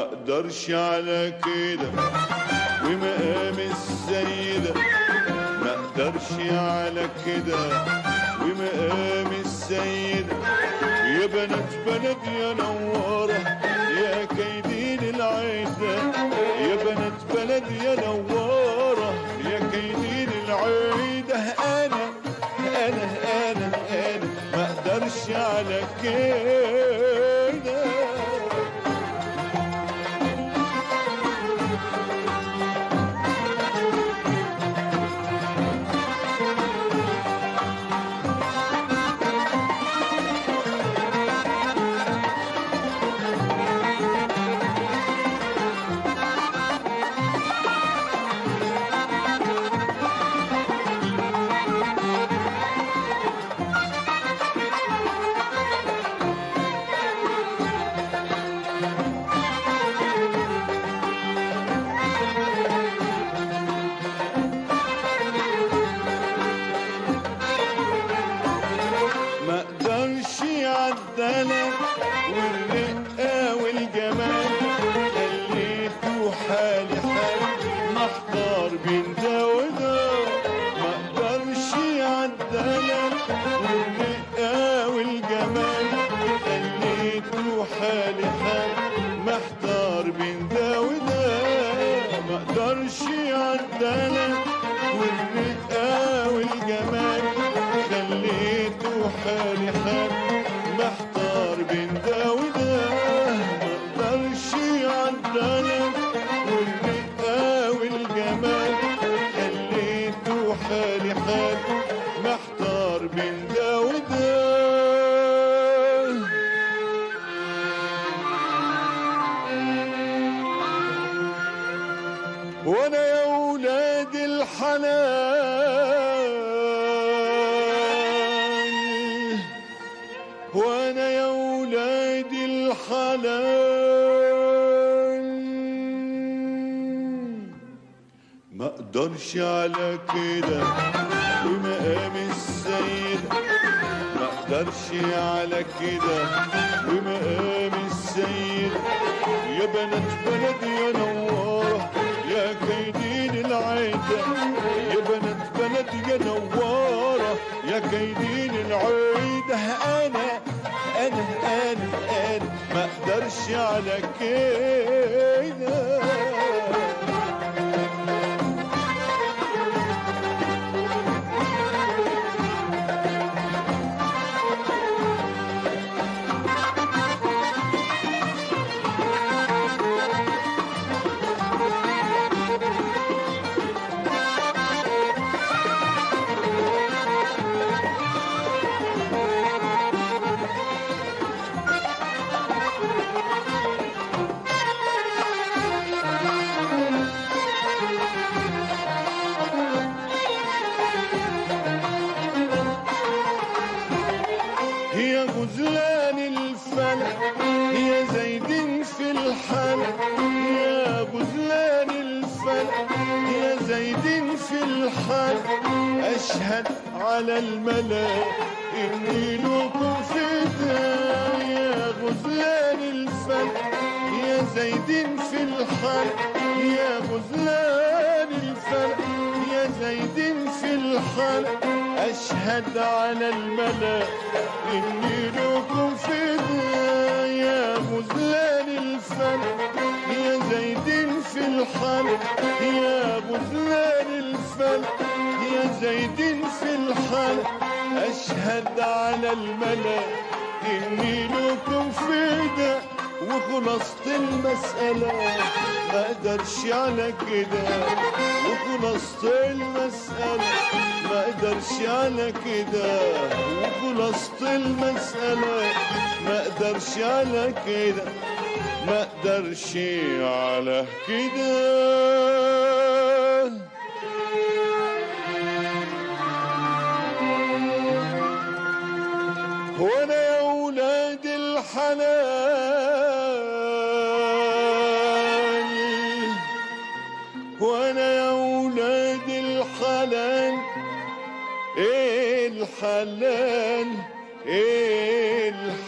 اقدرش على كده ومقام السيدة، ما اقدرش على كده ومقام السيدة. يا بنات بلد يا نوارة يا كيدين العيدة، يا بنات بلد يا نوارة يا كيدين العيدة. انا ما اقدرش على كده. ما اقدرش عالدلع والرقة والجمال، خليته حالي حال محتار بين ده وده. ما اقدرش عالدلع والرقة والجمال، خليته حالي حال محتار بين ده وده. ما اقدرش عالدلع والرقة والجمال، خليته حالي حال محتار بين ده وده. ما اقدرش عالدلع والرقة والجمال، خليته حالي حال محتار بين ده وده. وانا يا ولاد الحلال، وانا يا ولاد الحلال، ما اقدرش على كده ومقام السيدة، ما اقدرش على كده ومقام السيدة. يا بنات بلد يا نوارة يا كيدين العيدة، يا بنات بلد يا نوارة يا كيدين العيدة. انا ما اقدرش على كده. يا غزلان الفلك يا زايدين في الحلق، يا غزلان الفلك يا زايدين في الحلق. اشهد على الملا اني لكم فداء. يا غزلان الفلك يا زايدين في الحلق، يا غزلان الفلك يا زايدين في الحلق. اشهد على الملا اني لكم فداء. يا غزلان الفلك يا زايدين في الحلق، يا غزلان الفلك يا زايدين في الحلق. اشهد على الملا اني لكم فداء. وخلصت المسألة ما اقدرش على كده، وخلصت المسألة ما اقدرش على كده، وخلصت المسألة ما اقدرش على كده، ما اقدرش على كده. وانا يا ولاد الحلال، وانا يا ولاد الحلال، الحلال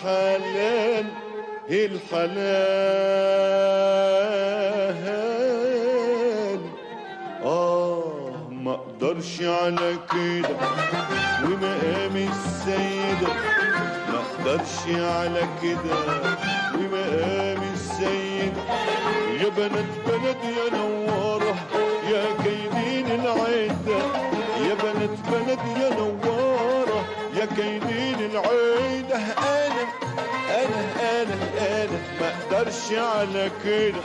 الحلال الحلال. ما اقدرش على كده ومقام السيدة، ما اقدرش على كده ومقام السيدة. يا بنات بلد يا نوارة يا كايدين العدة، يا بنات بلد يا نوارة يا كايدين العدة. انا ما اقدرش على كده